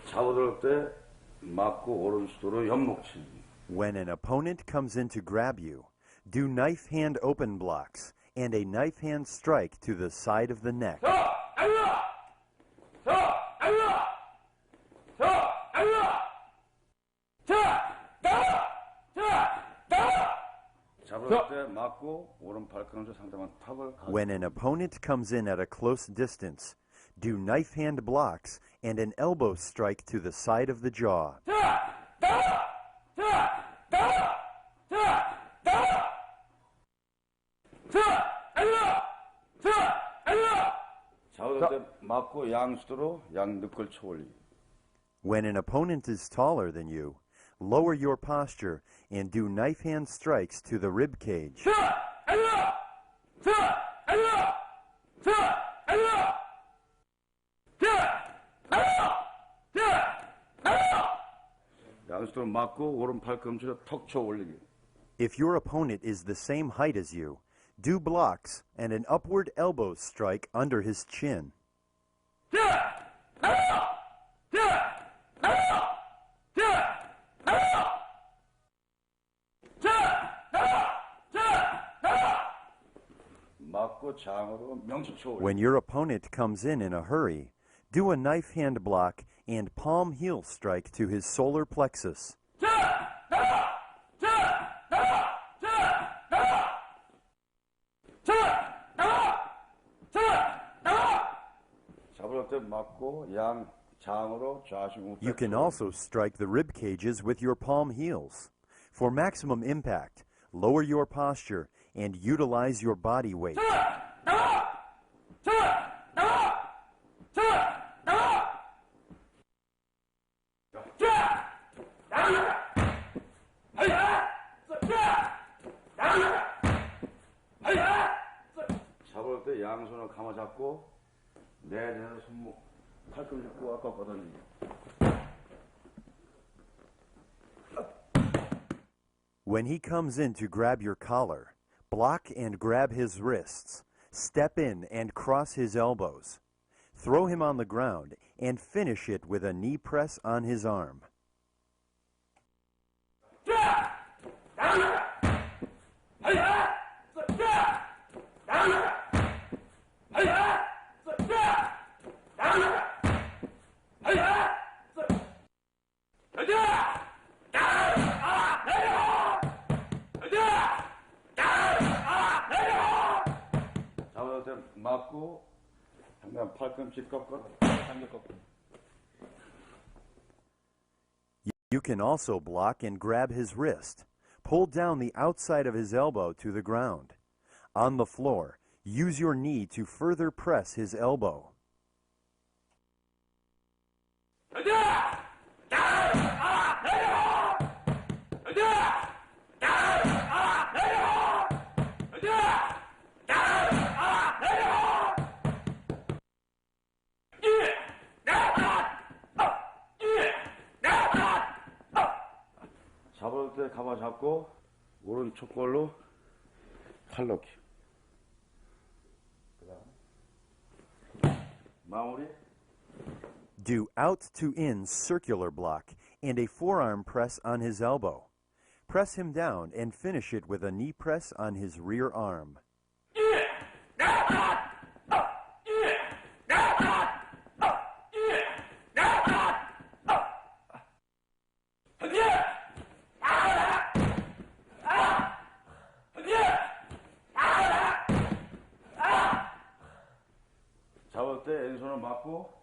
잡아들 때 맞고 오른수도로 연목 치기. When an opponent comes in to grab you, do knife hand open blocks and a knife hand strike to the side of the neck. 잡을 때 맞고 오른 발걸음에서 상대방 턱을 가지고. When an opponent comes in at a close distance, do knife hand blocks and an elbow strike to the side of the jaw. 잡을 때 맞고 양수도로 양늑골 쳐올리기. When an opponent is taller than you, lower your posture and do knife hand strikes to the rib cage. 양수도로 맞고 오른 발걸음치로 턱 쳐올리기. If your opponent is the same height as you, do blocks and an upward elbow strike under his chin. 맞고 장으로 명치 쳐올리기. When your opponent comes in a hurry, do a knife hand block and palm heel strike to his solar plexus. 잡을 때 맞고 양 장으로 좌심으로. You can also strike the rib cages with your palm heels. For maximum impact, lower your posture and utilize your body weight. 잡을 때 양손을 감아 잡고 내려서 손목 팔꿈치 꼬아까 걷어내기. When he comes in to grab your collar, block and grab his wrists, step in and cross his elbows. Throw him on the ground and finish it with a knee press on his arm. 잡을 때 맞고 한번 팔꿈치 꺾어 당겨 꺾어. You can also block and grab his wrist. Pull down the outside of his elbow to the ground. On the floor, use your knee to further press his elbow. 잡을 때 가마 잡고 오른쪽 골로 팔 넣기. 마무리. Do out to in circular block and a forearm press on his elbow. Press him down and finish it with a knee press on his rear arm. 잡을 때 왼손을 맞고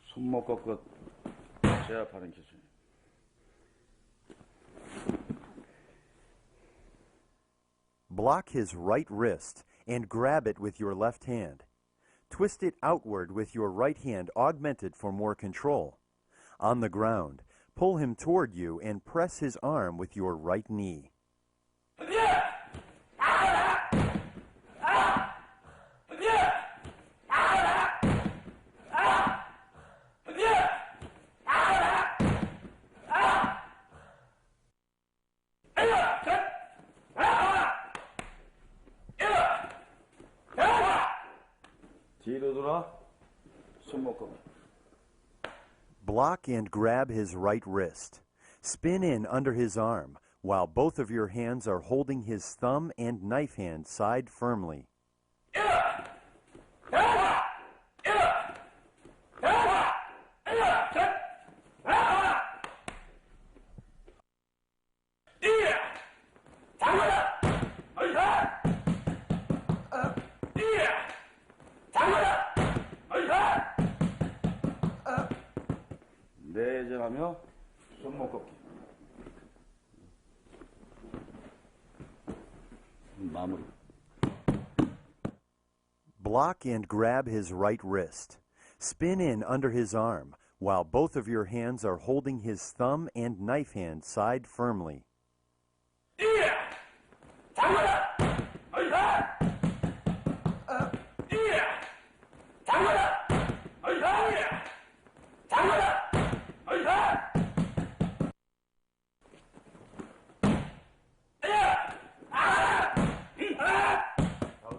손목 꺾어 제압하는 기술. Block his right wrist and grab it with your left hand. Twist it outward with your right hand augmented for more control. On the ground, pull him toward you and press his arm with your right knee. 뒤로 돌아 손목 꺾기. Block and grab his right wrist. Spin in under his arm while both of your hands are holding his thumb and knife hand side firmly. 내전하며 손목 꺾기. 마무리. Block and grab his right wrist. Spin in under his arm while both of your hands are holding his thumb and knife hand side firmly.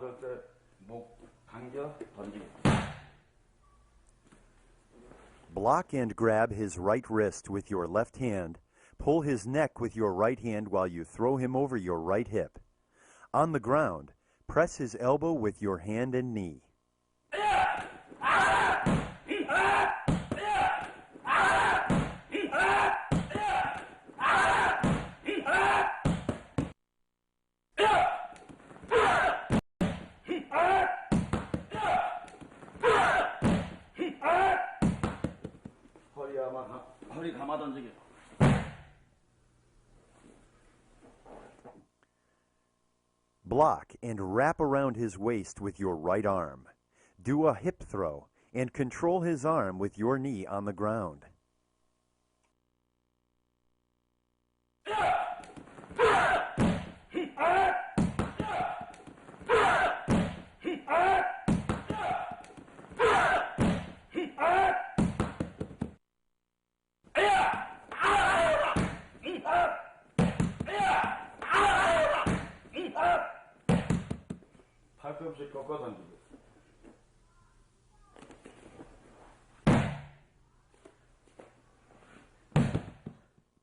잡을 때 목 당겨 던지기. Block and grab his right wrist with your left hand. Pull his neck with your right hand while you throw him over your right hip. On the ground, press his elbow with your hand and knee. 허리 감아 던지기. Block and wrap around his waist with your right arm. Do a hip throw and control his arm with your knee on the ground. 팔꿈치 꺾어 던지기.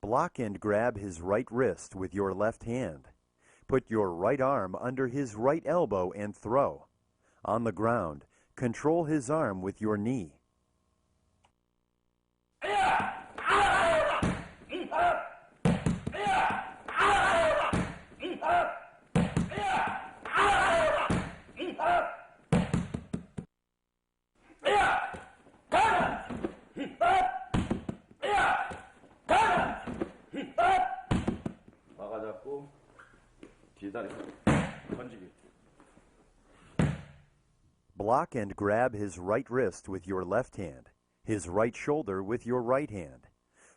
Block and grab his right wrist with your left hand. Put your right arm under his right elbow and throw. On the ground, control his arm with your knee. 막아잡고 뒤다리 던지기. Block and grab his right wrist with your left hand, his right shoulder with your right hand.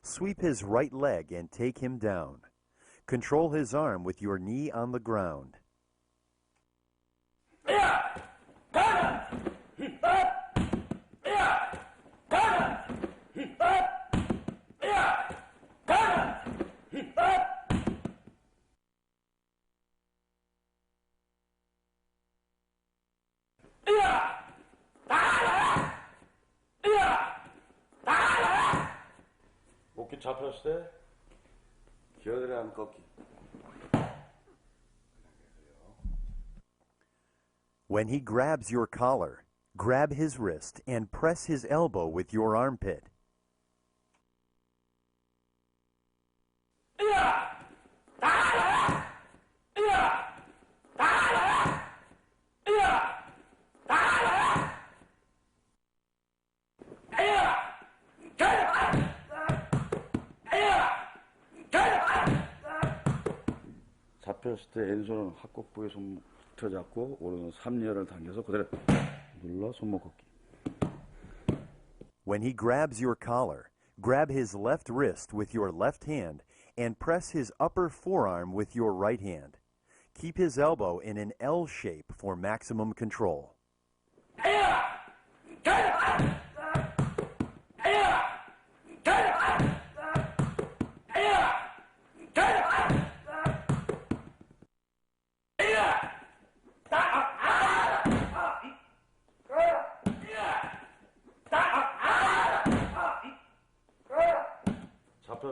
Sweep his right leg and take him down. Control his arm with your knee on the ground. 목이 잡혔을 때 겨드랑이 꺾기. When he grabs your collar, grab his wrist and press his elbow with your armpit. 잡혔을 때 왼손은 합곡부에 손목 붙여잡고 오른손 삼열을 당겨서 그대로 눌러 손목 걷기. When he grabs your collar, grab his left wrist with your left hand and press his upper forearm with your right hand. Keep his elbow in an L shape for maximum control.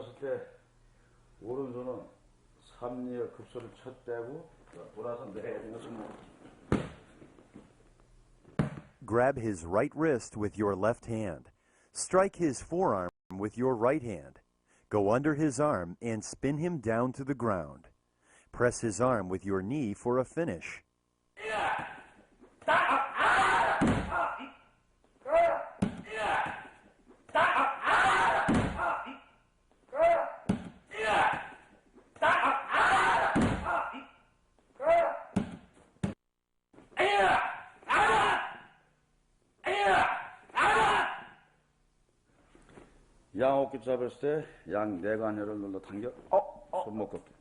잡았을 때 오른손은 3리어 급소를 첫 떼고 돌아서 내리는 손목. Grab his right wrist with your left hand. Strike his forearm with your right hand. Go under his arm and spin him down to the ground. Press his arm with your knee for a finish. 양어깨 잡았을 때 양 내관혈을 눌러 당겨 손목 꺾기.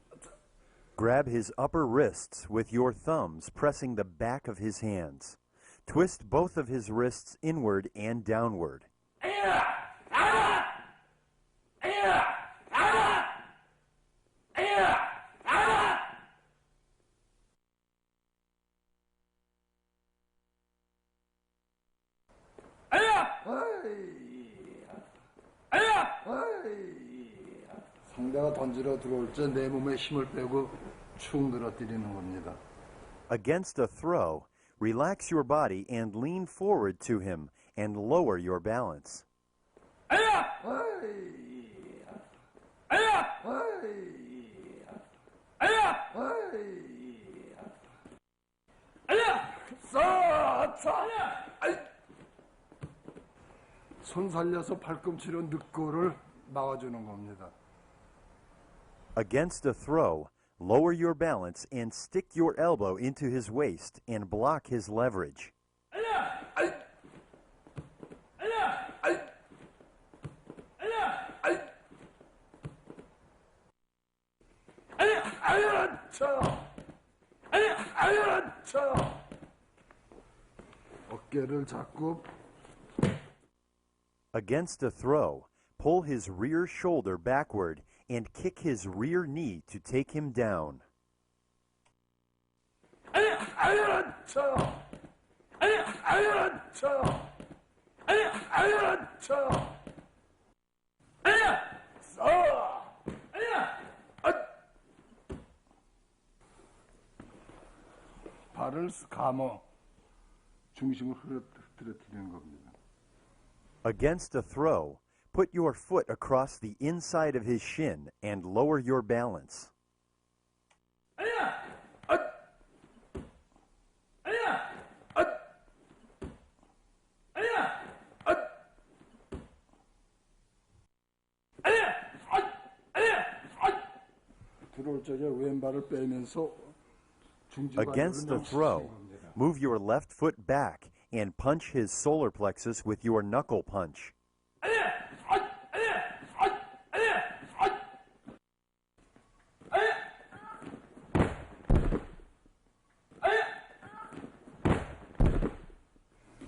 Grab his upper wrists with your thumbs, pressing the back of his hands. Twist both of his wrists inward and downward. 상대가 던지러 들어올 때 내 몸에 힘을 빼고 축 늘어뜨리는 겁니다. Against a throw, relax your body and lean forward to him and lower your balance. 손 살려서 팔꿈치로 늑골을 막아주는 겁니다. Against a throw, lower your balance and stick your elbow into his waist and block his leverage. 어깨를 잡고 Against a throw, pull his rear shoulder backward and kick his rear knee to take him down. 발을 감어 중심을 흐트러뜨리는 겁니다. Against a throw, put your foot across the inside of his shin and lower your balance. 들어올 적에 왼발을 빼면서 중지발을 Against the throw, move your left foot back and punch his solar plexus with your knuckle punch.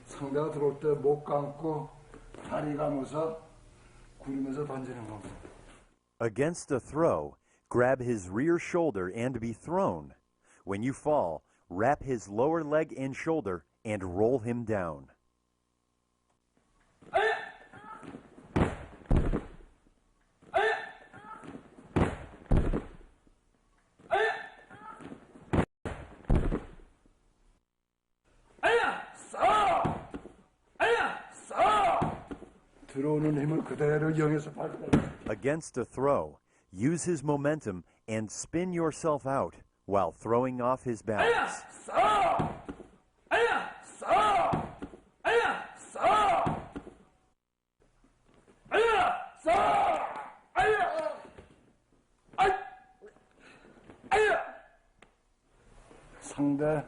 상대가 들어올 때 목 감고 다리 감아서 구르면서 던지는 겁니다. Against a throw, grab his rear shoulder and be thrown. When you fall, wrap his lower leg and shoulder and roll him down. 들어오는 힘을 그대로 이용해서 발을 Against a throw, use his momentum and spin yourself out while throwing off his balance. 상대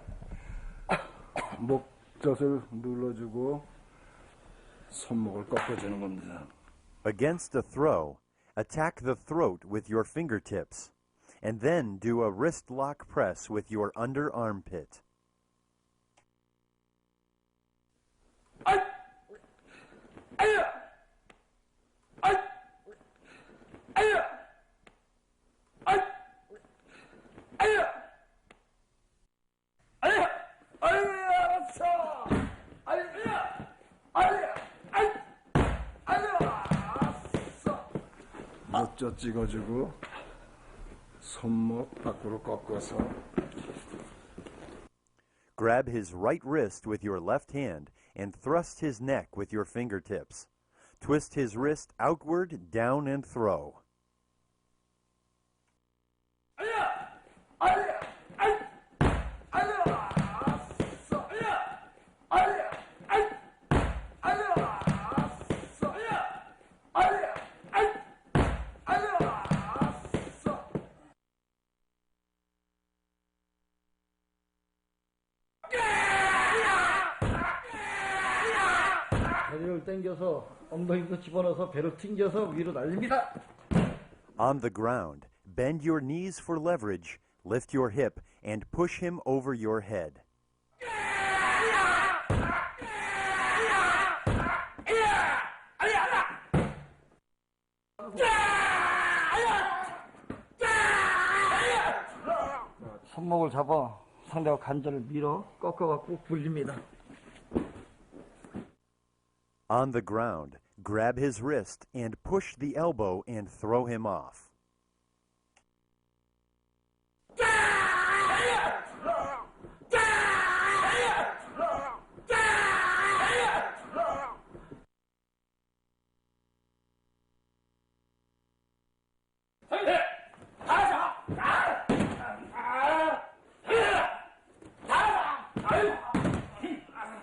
목젖을 눌러주고 손목을 꺾어주는 겁니다. Against a throw, attack the throat with your fingertips, and then do a wrist lock press with your under armpit. 목젖 찍어주고 손목 밖으로 꺾어서 Grab his right wrist with your left hand and thrust his neck with your fingertips. Twist his wrist outward, down, and throw. 배를 당겨서 엉덩이부터 집어넣어서 배를 튕겨서 위로 날립니다. On the ground, bend your knees for leverage, lift your hip, and push him over your head. 손목을 잡아 상대와 관절을 밀어 꺾어갖고 굴립니다. On the ground, grab his wrist and push the elbow and throw him off.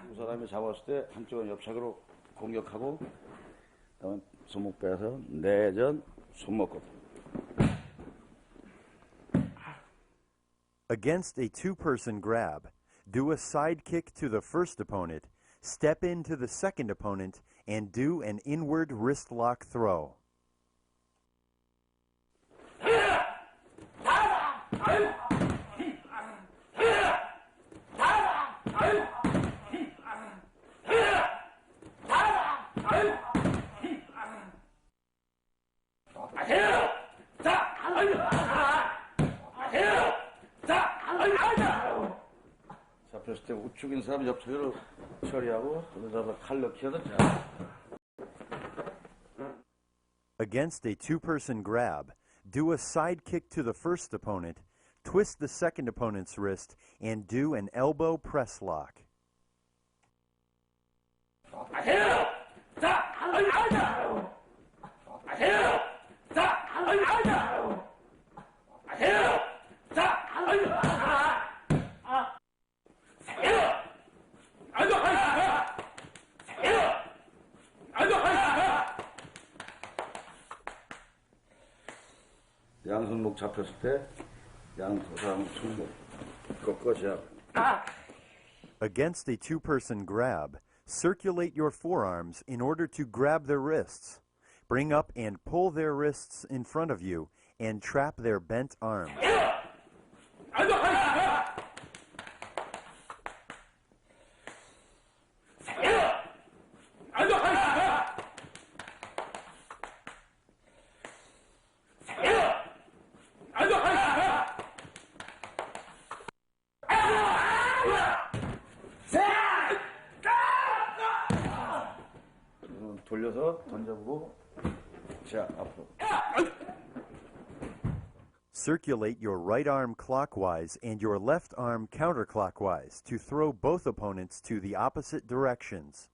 두 사람이 잡았을 때 한쪽은 옆차기로 공격하고 그다음에 손목 빼서 내전 손목 꺾기. Against a two-person grab, do a side kick to the first opponent, step into the second opponent, and do an inward wrist lock throw. 잡혔을 때 우측인 사람 옆차기로 처리하고 그러다가 칼 넣기는 Against a two-person grab, do a side kick to the first opponent, twist the second opponent's wrist, and do an elbow press lock. 양손목 잡혔을 때 양두 사람 손목 꺾어줘야. Against a two-person grab, circulate your forearms in order to grab their wrists. Bring up and pull their wrists in front of you and trap their bent arms. 돌려서 던져보고 자 앞으로. Circulate your right arm clockwise and your left arm counterclockwise to throw both opponents to the opposite directions.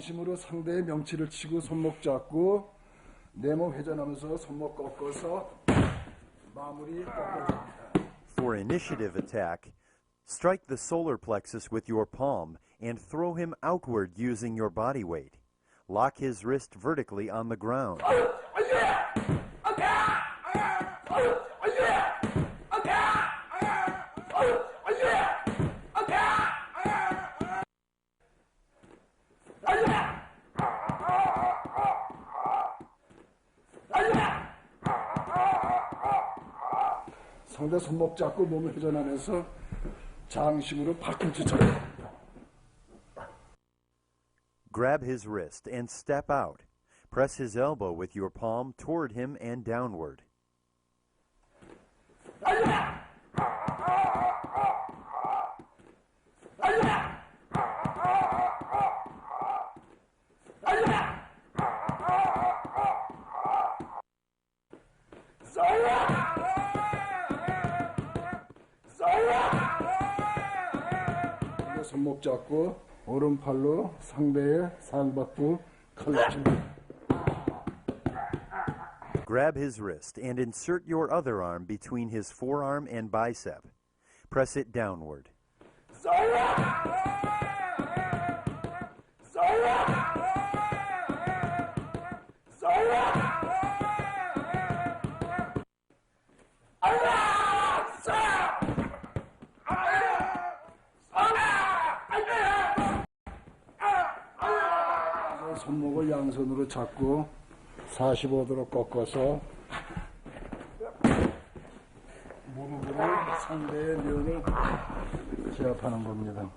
중심으로 상대의 명치를 치고 손목 잡고 내 몸 회전하면서 손목 꺾어서 마무리 꺾어줍니다. For initiative attack, strike the solar plexus with your palm and throw him outward using your body weight. Lock his wrist vertically on the ground. 상대 손목 잡고 몸을 회전하면서 장식으로 팔꿈치 쳐요. Grab his wrist and step out. Press his elbow with your palm toward him and downward. 손목 잡고 오른팔로 상대의 상박부 칼로 칩니다. Grab his wrist and insert your other arm between his forearm and bicep. Press it downward. 손목을 양손으로 잡고 45도로 꺾어서 무릎으로 상대의 면을 제압하는 겁니다.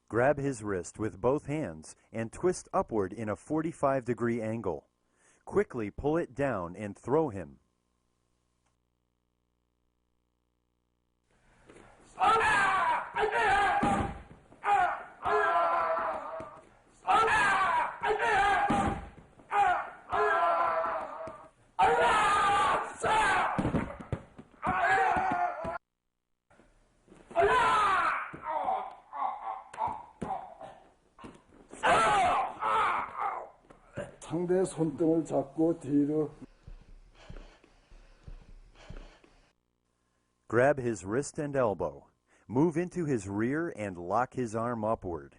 Grab his wrist with both hands and twist upward in a 45-degree angle. Quickly pull it down and throw him. 상대의 손등을 잡고 뒤로 Grab his wrist and elbow. Move into his rear and lock his arm upward.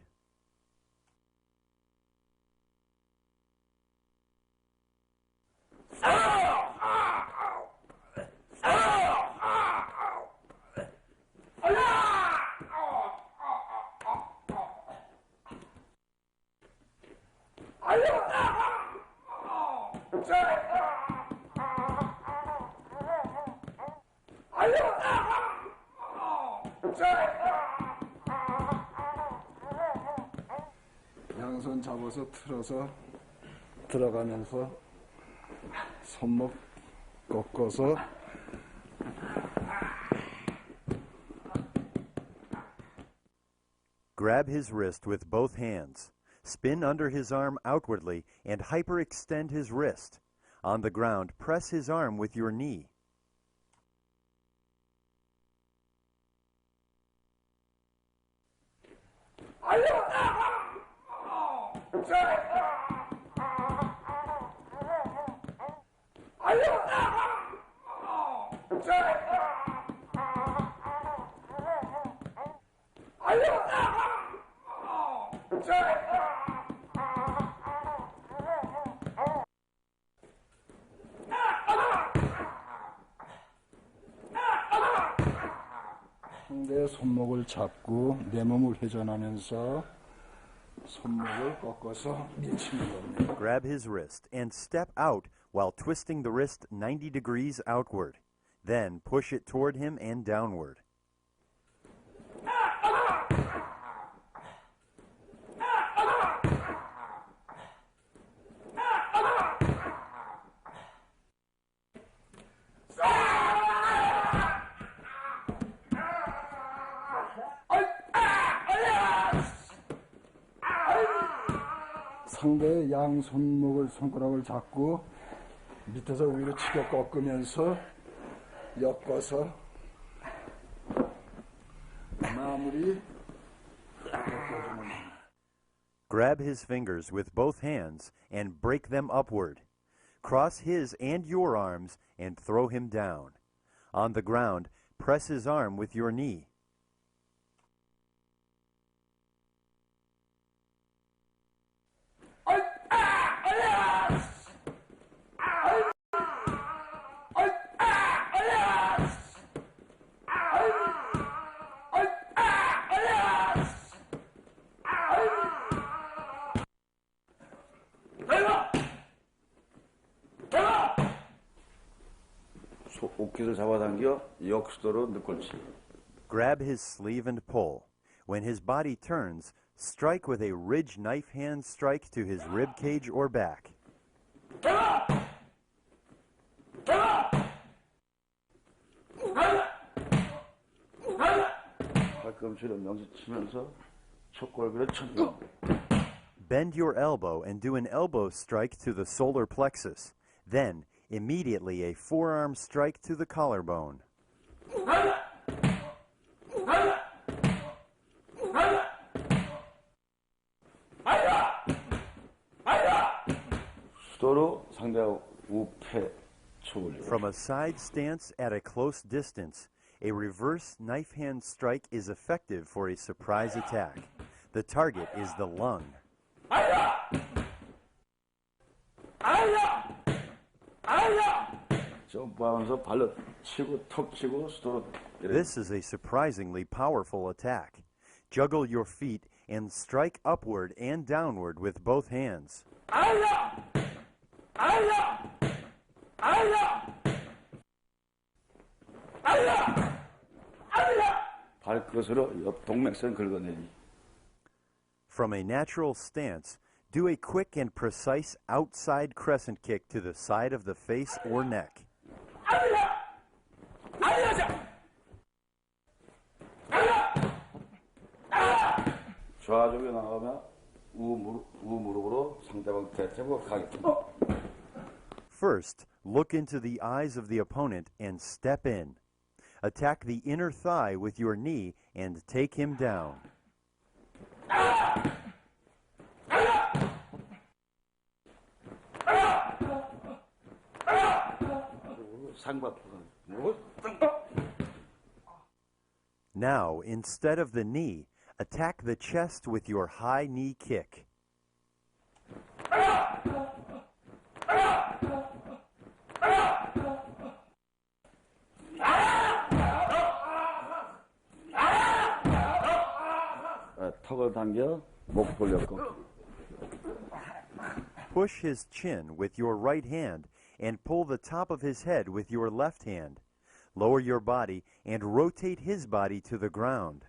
양손 잡아서 틀어서 들어가면서 손목 꺾어서 Grab his wrist with both hands. Spin under his arm outwardly and hyperextend his wrist. On the ground, press his arm with your knee. 상대의 손목을 잡고 내 몸을 회전하면서 손목을 꺾어서 밀치는 겁니다. Grab his wrist and step out while twisting the wrist 90 degrees outward. Then push it toward him and downward. 상대의 양 손가락을 잡고 밑에서 위로 치고 꺾으면서 엮어서 마무리 꺾어주는. Grab his fingers with both hands and break them upward. Cross his and your arms and throw him down. On the ground, press his arm with your knee. 옷깃을 잡아당겨 역수도로 늑골치. Grab his sleeve and pull. When his body turns, strike with a ridge knife hand strike to his rib cage or back. 발꿈치를 명치치면서 촉골비를 쳐줘. Bend your elbow and do an elbow strike to the solar plexus. Then, immediately a forearm strike to the collarbone. 수도로 상대와 우패 초월력. From a side stance at a close distance, a reverse knife hand strike is effective for a surprise attack. The target is the lung. 점프하면서 발로 치고 턱 치고 수도로. This is a surprisingly powerful attack. Juggle your feet and strike upward and downward with both hands. 발끝으로 옆 동맥선 긁어내기. From a natural stance, do a quick and precise outside crescent kick to the side of the face or neck. 좌쪽에 나가면 우무릎으로 상대방 대체고 가기. First, look into the eyes of the opponent and step in. Attack the inner thigh with your knee and take him down. Now, instead of the knee, attack the chest with your high knee kick. 턱을 당겨 목 돌렸고. Push his chin with your right hand and pull the top of his head with your left hand. Lower your body and rotate his body to the ground.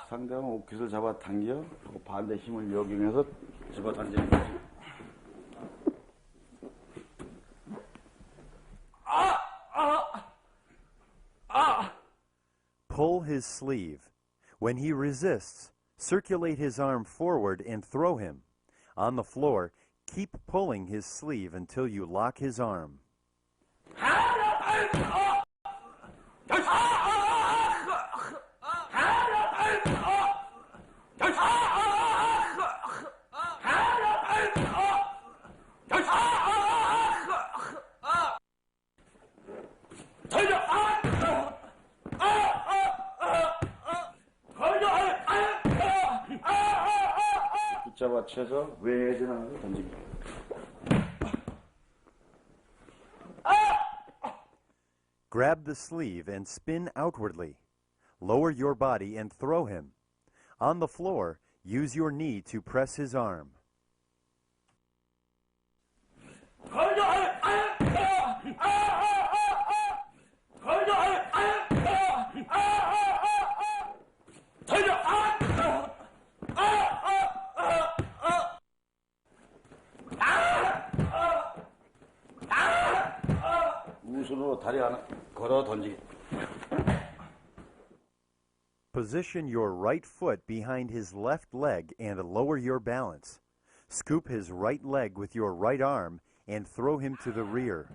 상대방 옷깃을 잡아 당겨 반대 힘을 역용해서 집어 던지는 거지. Pull his sleeve. When he resists, circulate his arm forward and throw him. On the floor, keep pulling his sleeve until you lock his arm. 붙잡아 쳐서 외전하는 걸 던지기. Grab the sleeve and spin outwardly. Lower your body and throw him. On the floor, use your knee to press his arm. 우순으로 다리 하나 걸어 던지기. Position your right foot behind his left leg and lower your balance. Scoop his right leg with your right arm and throw him to the rear.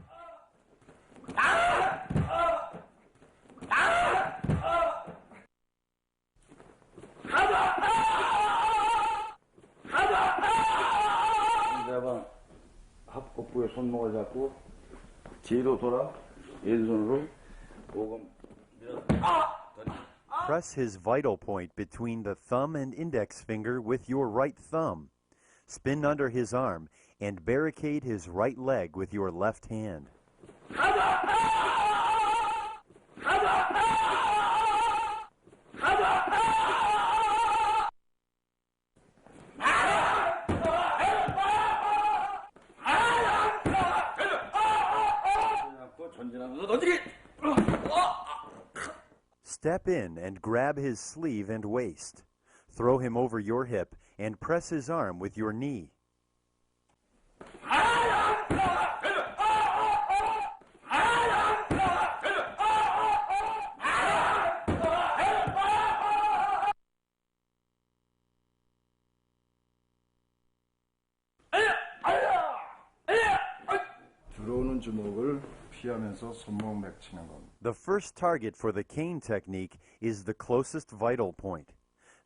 상대방 합곡부의 손목을 잡고 뒤로 돌아 왼손으로 오금 밀어 던지기. Press his vital point between the thumb and index finger with your right thumb. Spin under his arm and barricade his right leg with your left hand. step in and grab his sleeve and waist. Throw him over your hip and press his arm with your knee. 들어오는 주먹을 피하면서 손목 맥치는 겁니다. The first target for the cane technique is the closest vital point.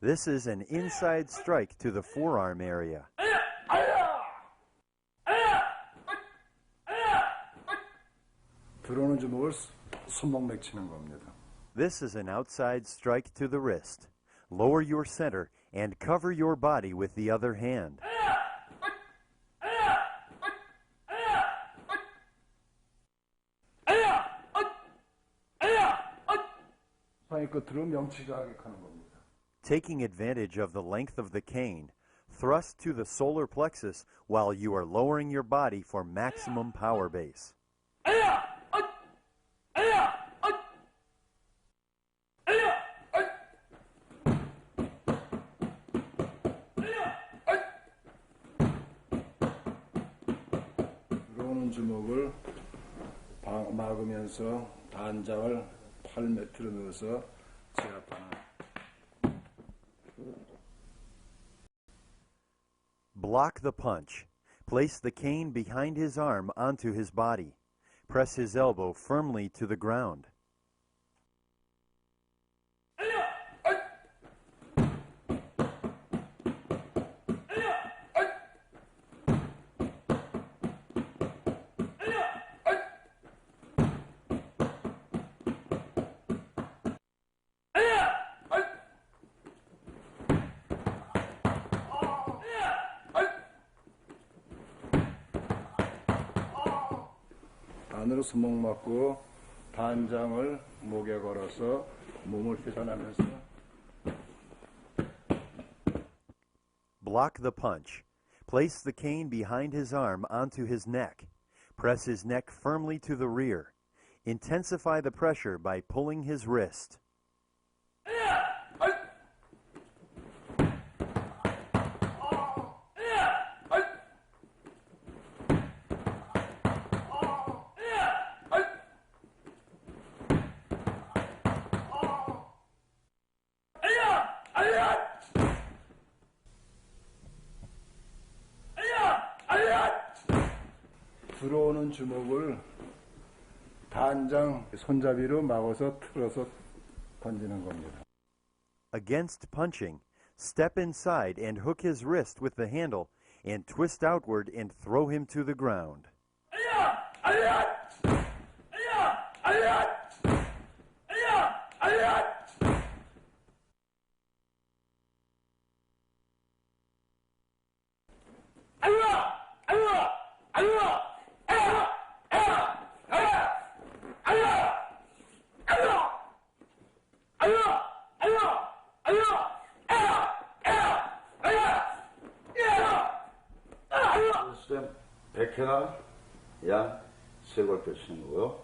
This is an inside strike to the forearm area. 들어오는 주먹을 손목 맥치는 겁니다. This is an outside strike to the wrist. Lower your center and cover your body with the other hand. 상의 끝으로 명치가 하객하는 겁니다. Taking advantage of the length of the cane, thrust to the solar plexus while you are lowering your body for maximum power base. 들어오는 주먹을 막으면서 단장을 8m로 넣어서 제압하는. Block the punch. Place the cane behind his arm onto his body. Press his elbow firmly to the ground. 안으로 손목 맞고 단장을 목에 걸어서 몸을 회전하면서. Block the punch. Place the cane behind his arm onto his neck. Press his neck firmly to the rear. Intensify the pressure by pulling his wrist. 들어오는 주먹을 단장 손잡이로 막아서 틀어서 던지는 겁니다. Against punching, step inside and hook his wrist with the handle and twist outward and throw him to the ground. 백회나 양 쇄골뼈 치는 거고요.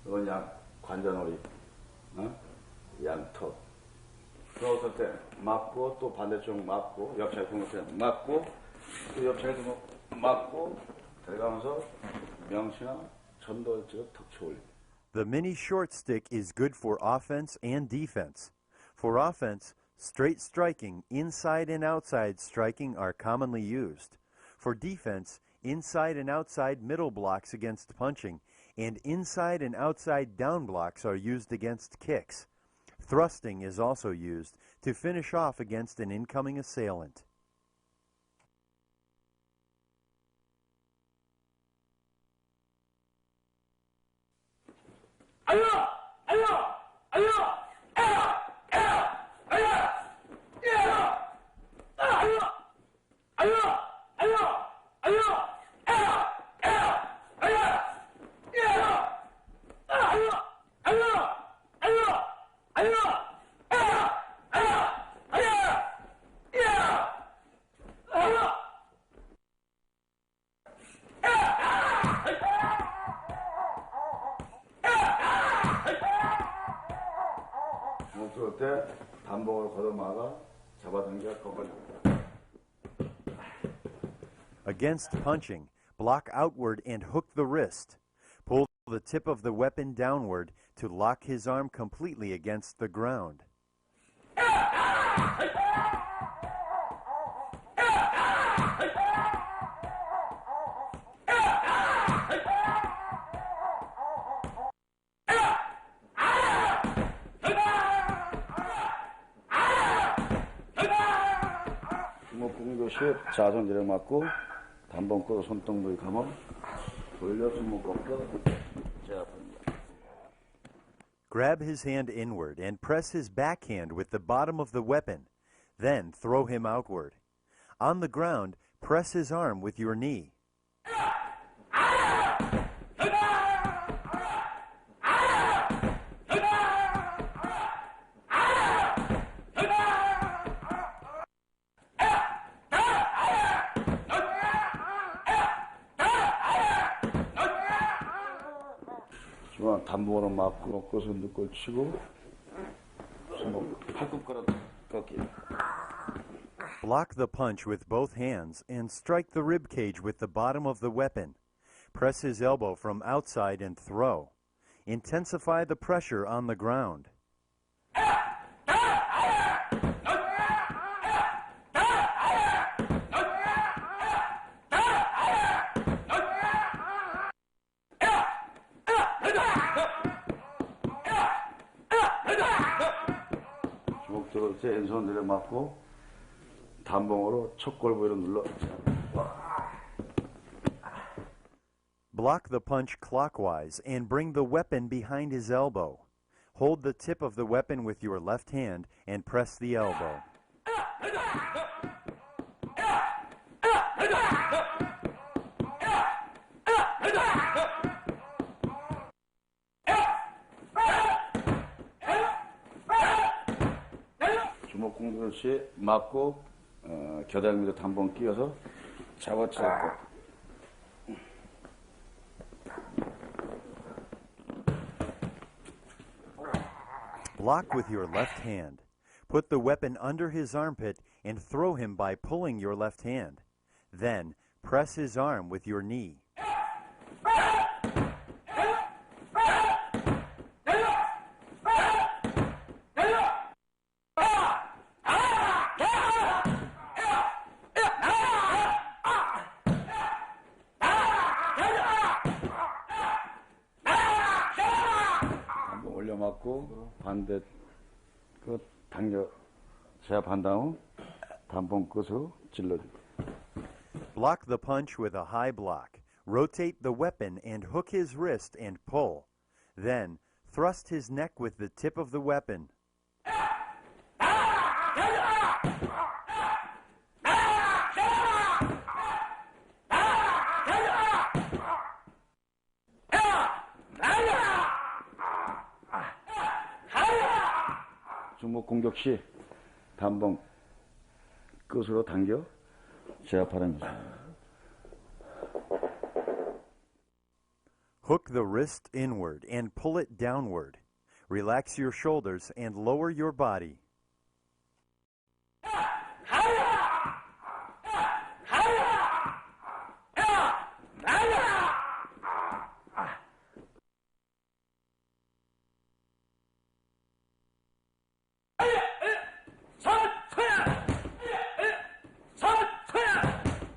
이건 양 관자놀이, 양턱. 들어왔을 때 맞고 또 반대쪽 맞고 옆차례 들어올 때 맞고 또 옆차례 맞고 들어가면서 명치나 전도지가 턱 쳐올립니다. The mini short stick is good for offense and defense. For offense, straight striking, inside and outside striking are commonly used. For defense, inside and outside middle blocks against punching, and inside and outside down blocks are used against kicks. Thrusting is also used to finish off against an incoming assailant. 그때 단봉으로 걷어막아 잡아당겨 거꾸로. Against punching, block outward and hook the wrist. Pull the tip of the weapon downward to lock his arm completely against the ground. 주먹 공격시 자손 내려맞고 단봉 끄고 손등부위 감아 돌려 주먹 꺾어 제압합니다. Grab his hand inward and press his backhand with the bottom of the weapon. Then throw him outward. On the ground, press his arm with your knee. 중앙 단봉으로 맞고 꺾어서 늑골 치고 주먹 팔꿈 끌어 꺾기. Block the punch with both hands and strike the rib cage with the bottom of the weapon. Press his elbow from outside and throw. Intensify the pressure on the ground. 주먹 들어 제 왼손 내려맞고 단봉으로 척골 부위로 눌러. Block the punch clockwise and bring the weapon behind his elbow. Hold the tip of the weapon with your left hand and press the elbow. 주먹 공격 시 맞고 겨드랑이 밑에 단봉 끼워서 잡아채고. Block with your left hand. Put the weapon under his armpit and throw him by pulling your left hand. Then press his arm with your knee. 한번 올려 맞고 반대 그 당겨 제압한 다음 단봉 끝으로 찔러주고. Block the punch with a high block. Rotate the weapon and hook his wrist and pull. Then thrust his neck with the tip of the weapon. 주먹 공격 시 단봉 끝으로 당겨 제압하는 것입니다. Hook the wrist inward and pull it downward. Relax your shoulders and lower your body.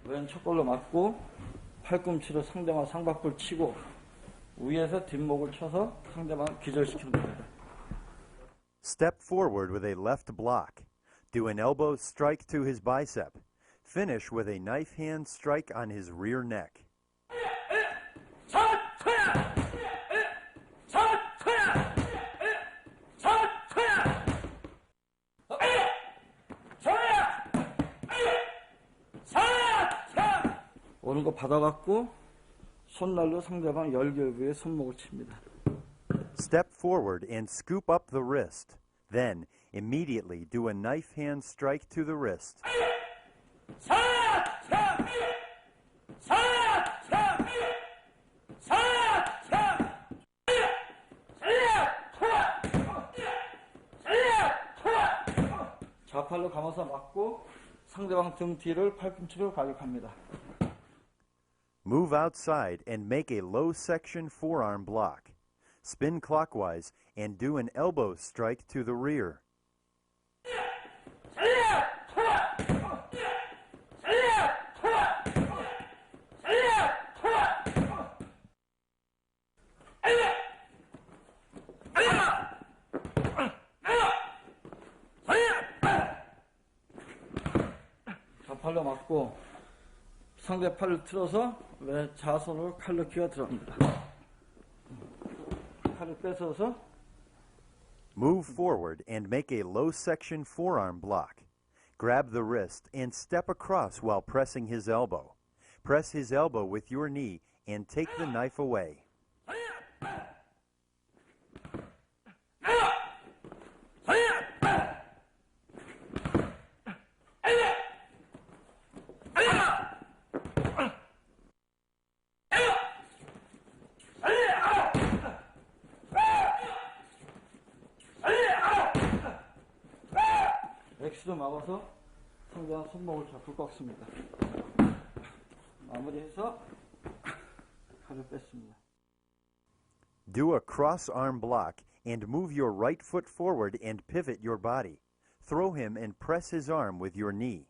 왼 척골로 맞고 팔꿈치로 상대방 상박골 치고 위에서 뒷목을 쳐서 상대방 기절시키면 됩니다. Step forward with a left block. Do an elbow strike to his bicep. Finish with a knife hand strike on his rear neck. 오는 거 받아갖고 손날로 상대방 열결 부위에 손목을 칩니다. Step forward and scoop up the wrist. Then, immediately do a knife hand strike to the wrist. 좌팔로 감아서 맞고 상대방 등 뒤를 팔꿈치로 가격합니다. Move outside and make a low section forearm block. Spin clockwise and do an elbow strike to the rear. 좌팔로 맞고 상대 팔을 틀어서 왼 좌손으로 칼로 기어 들어갑니다. 칼을 뺏어서 Move forward and make a low section forearm block. Grab the wrist and step across while pressing his elbow. Press his elbow with your knee and take the knife away. X로 막아서 상대방 손목을 잡고 꺾습니다. 마무리해서 칼을 뺐습니다. Do a cross arm block and move your right foot forward and pivot your body. Throw him and press his arm with your knee.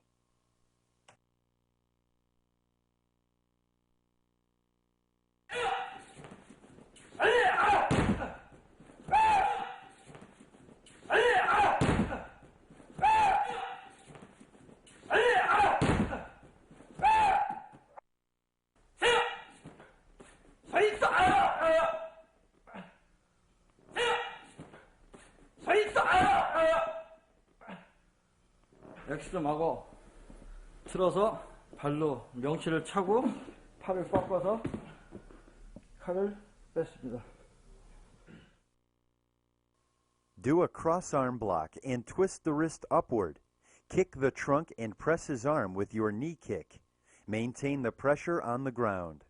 X로 막어 틀어서 발로 명치를 차고 팔을 꺾어서 칼을 뺐습니다. Do a cross arm block and twist the wrist upward. Kick the trunk and press his arm with your knee kick. Maintain the pressure on the ground.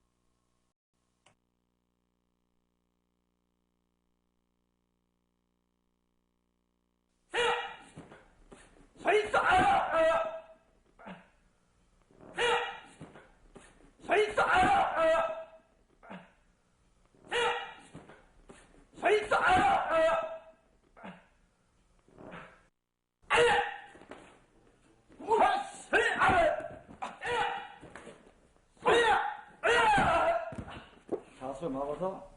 좌수를 막아서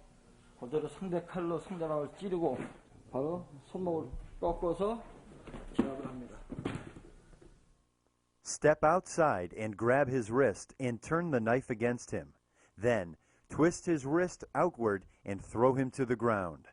그대로 상대 칼로 상대방을 찌르고 바로 손목을 꺾어서 제압을 합니다. Step outside and grab his wrist and turn the knife against him. Then, twist his wrist outward and throw him to the ground.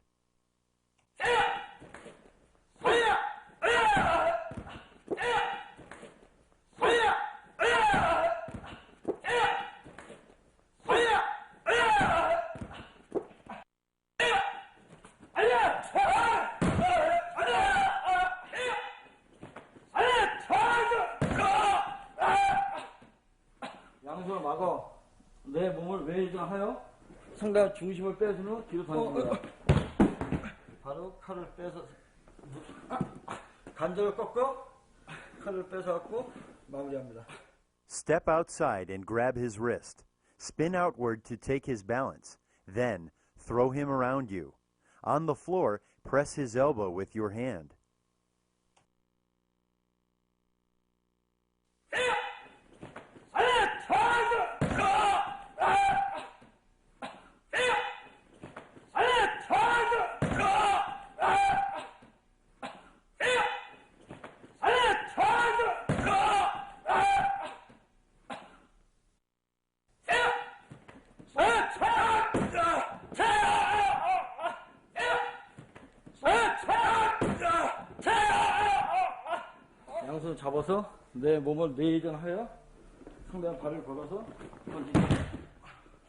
양손을 막아 내 몸을 외전하여 상대의 중심을 빼준 후 뒤로 던집니다. 바로 칼을 빼서 관절을 꺾어 칼을 뺏어갖고 마무리합니다. Step outside and grab his wrist. Spin outward to take his balance. Then, throw him around you. On the floor, press his elbow with your hand. 양손을 잡아서 내 몸을 내전하여 상대방 발을 걸어서 던지고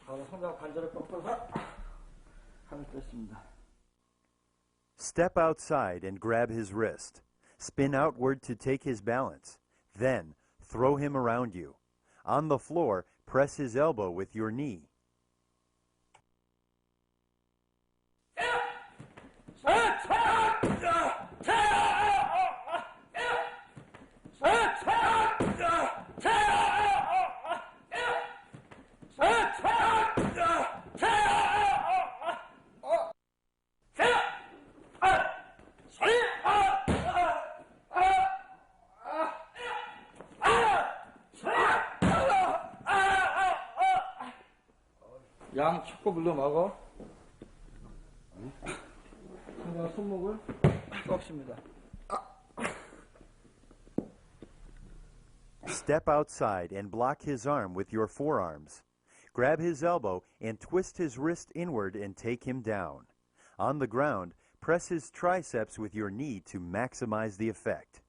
바로 상대방 관절을 꺾어서 칼을 뺐습니다. Step outside and grab his wrist. Spin outward to take his balance. Then, throw him around you. On the floor, press his elbow with your knee. 양 촉구불로 막어 상대방 손목을 꺾습니다. Step outside and block his arm with your forearms. Grab his elbow and twist his wrist inward and take him down. On the ground, press his triceps with your knee to maximize the effect.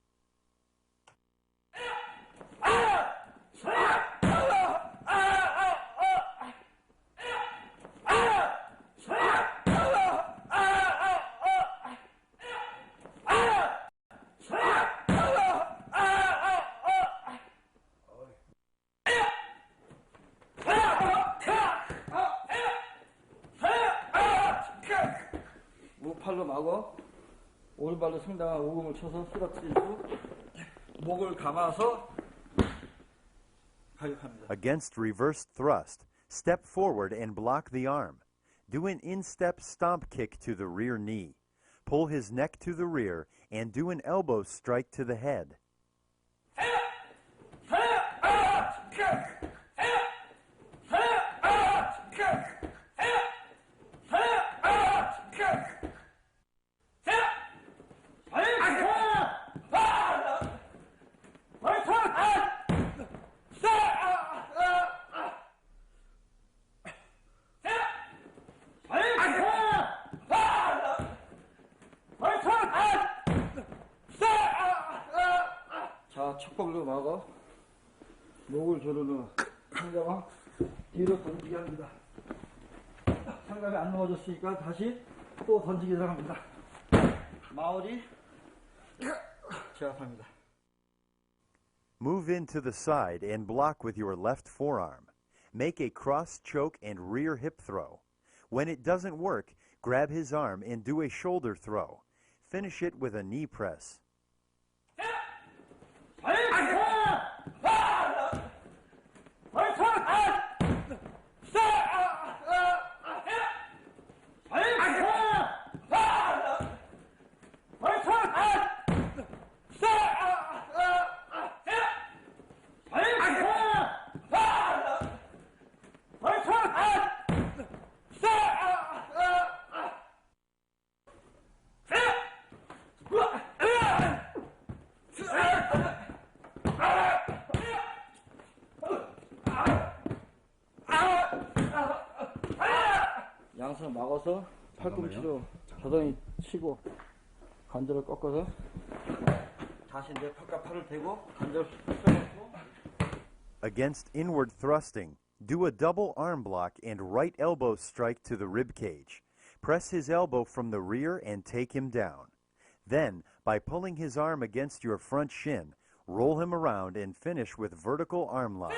우팔로 막어 오른발로 상당한 오금을 쳐서 쓰러뜨린 후 목을 감아서 가격합니다. Against reversed thrust, step forward and block the arm. Do an instep stomp kick to the rear knee. Pull his neck to the rear and do an elbow strike to the head. 자, 촉법으로 막어 목을 조른 후 상대방 뒤로 던지게 합니다. 상대방이 안 넘어졌으니까 다시 또 던지기 들어갑니다. 마무리 제압합니다. Move in to the side and block with your left forearm. Make a cross choke and rear hip throw. When it doesn't work, grab his arm and do a shoulder throw. Finish it with a knee press. 양손을 막아서 팔꿈치로 자동이 치고 관절을 꺾어서 다시 내 팔과 팔을 대고 관절을 펴놓고 Against inward thrusting, do a double arm block and right elbow strike to the rib cage. Press his elbow from the rear and take him down. Then, by pulling his arm against your front shin, roll him around and finish with vertical arm lock.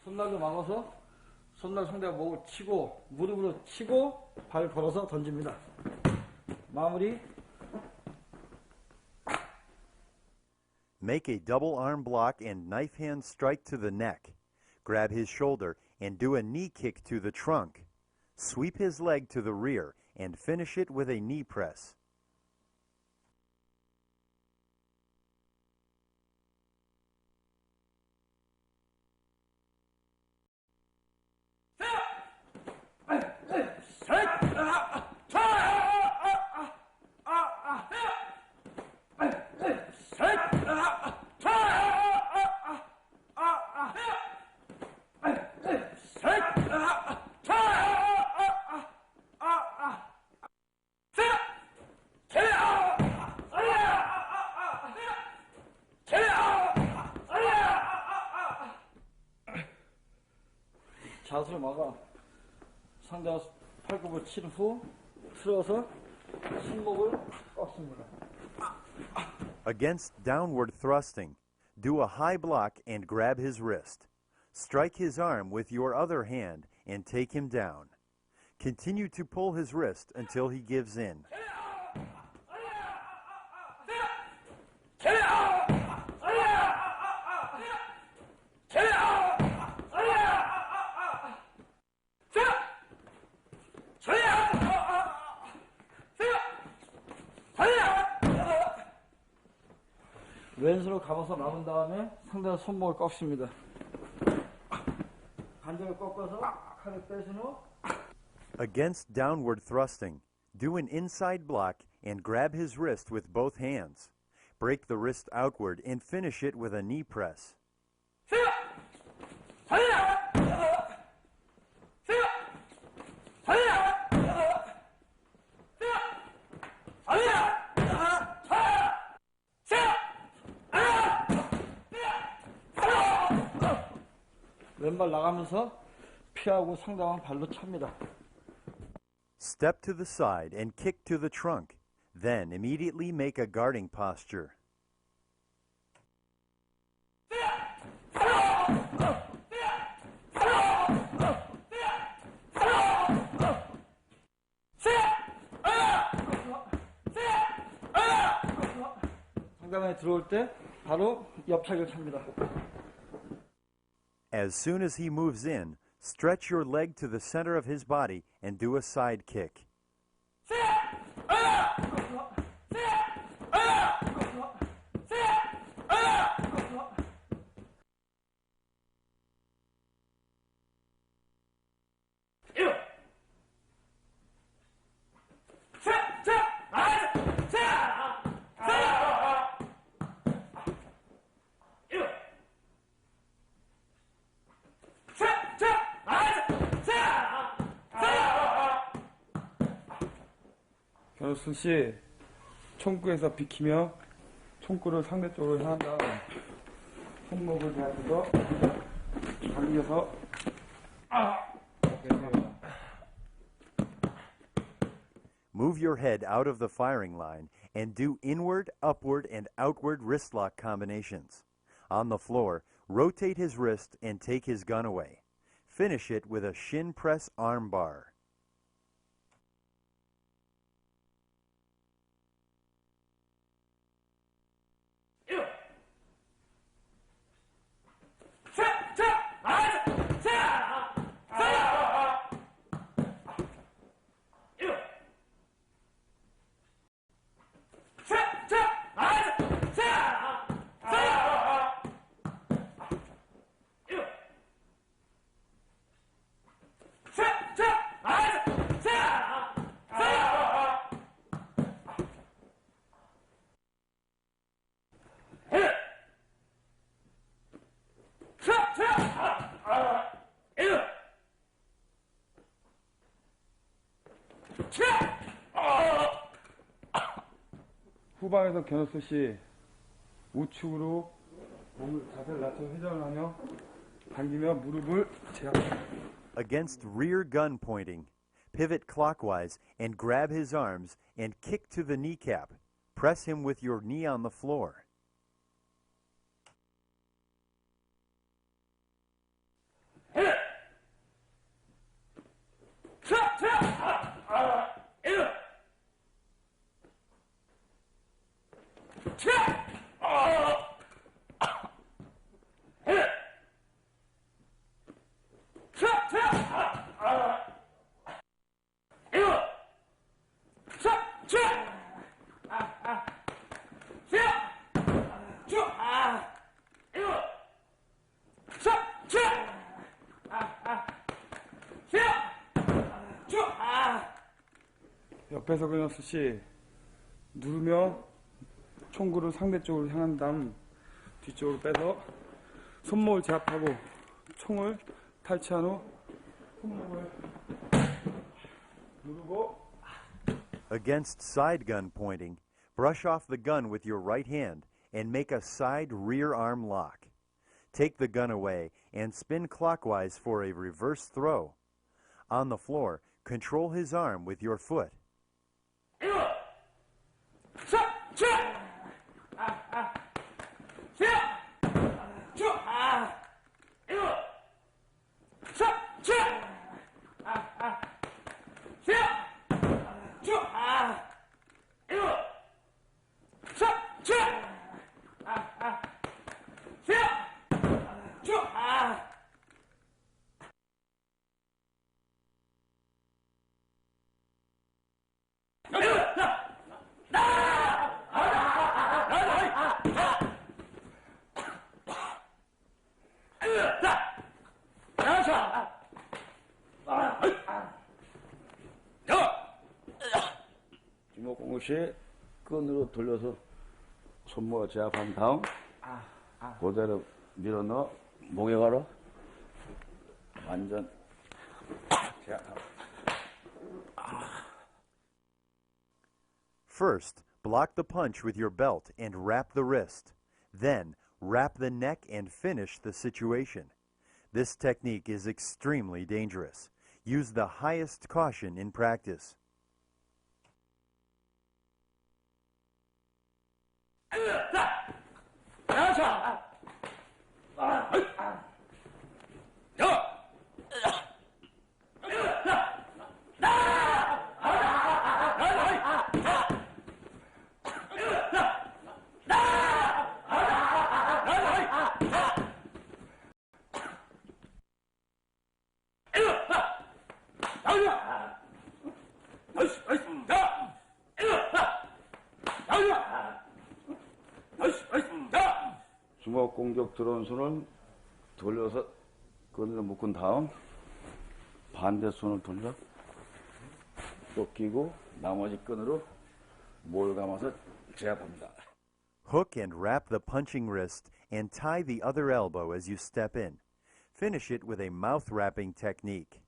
손날로 막아서 손날 상대가 목을 치고 무릎으로 치고 발 걸어서 던집니다. 마무리. Make a double arm block and knife hand strike to the neck. Grab his shoulder and do a knee kick to the trunk. Sweep his leg to the rear and finish it with a knee press. 자수를 막아 상대가 팔굽을 친 후 틀어서 손목을 꺾습니다. Against downward thrusting, do a high block and grab his wrist. Strike his arm with your other hand and take him down. Continue to pull his wrist until he gives in. 왼손으로 감아서 남은 다음에 상대방 손목을 꺾습니다. 관절을 꺾어서 칼을 빼신 후 Against downward thrusting, do an inside block and grab his wrist with both hands. Break the wrist outward and finish it with a knee press. 왼발 나가면서 피하고 상대방 발로 찹니다. Step to the side and kick to the trunk. Then immediately make a guarding posture. 상대방이 들어올 때 바로 옆차기를 찹니다. As soon as he moves in, stretch your leg to the center of his body and do a side kick. 변호순 씨, 총구에서 비키며 총구를 상대 쪽으로 향한 다음 손목을 대하면서 당겨서 Move your head out of the firing line and do inward, upward, and outward wrist lock combinations. On the floor, rotate his wrist and take his gun away. Finish it with a shin press arm bar. 후방에서 견호수 씨 우측으로 몸을 자세를 낮춰 회전을 하며 당기며 무릎을 제압합니다. Against rear gun pointing, pivot clockwise and grab his arms and kick to the kneecap. Press him with your knee on the floor. 옆에서 견호수 씨 누르며 총구를 상대 쪽으로 향한 다음 뒤쪽으로 빼서 손목을 제압하고 총을 탈취한 후 손목을 누르고 Against side gun pointing, brush off the gun with your right hand and make a side rear arm lock. Take the gun away and spin clockwise for a reverse throw. On the floor, control his arm with your foot. 주먹 공시 끈으로 돌려서 손목을 제압한 다음 그대로 밀어넣어 목에 걸어 완전 제압하고. First, block the punch with your belt and wrap the wrist. Then, wrap the neck and finish the situation. This technique is extremely dangerous. Use the highest caution in practice. 주먹 공격 들어온 손을 돌려서 끈으로 묶은 다음 반대 손을 돌려 또 끼고 나머지 끈으로 목을 감아서 제압합니다. Hook and wrap the punching wrist and tie the other elbow as you step in. Finish it with a mouth wrapping technique.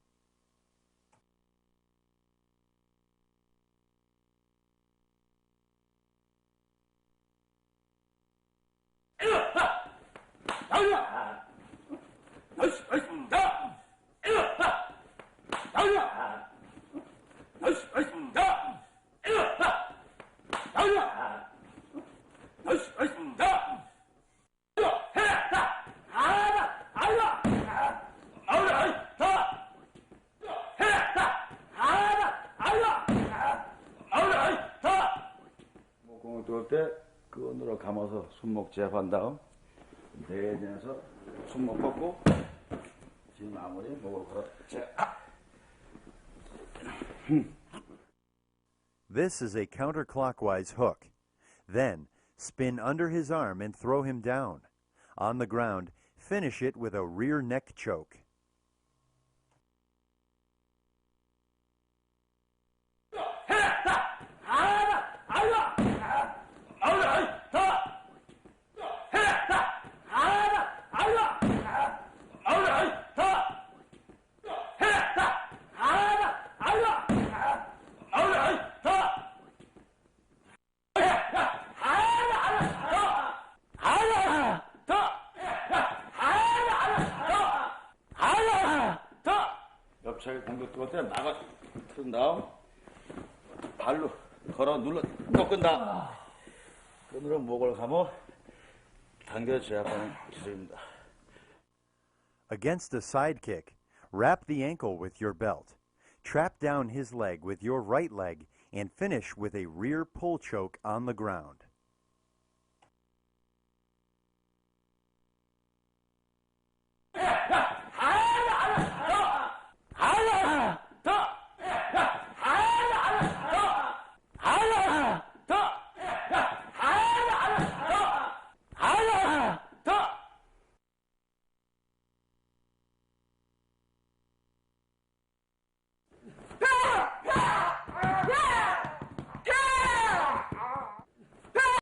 목공을 들어올 때 끈으로 감아서 손목 제압한 다음 내전에서 손목 뻗고 지금 마무리 목으로 걸어 제압. This is a counterclockwise hook. Then, spin under his arm and throw him down. On the ground, finish it with a rear neck choke. 옆차기 공격 들어올 때 막아 튼 다음 발로 걸어 눌러 꺾은다. 끈으로 목을 감아 당겨 제압하는 기술입니다. Against a side kick, wrap the ankle with your belt. Trap down his leg with your right leg and finish with a rear pull choke on the ground.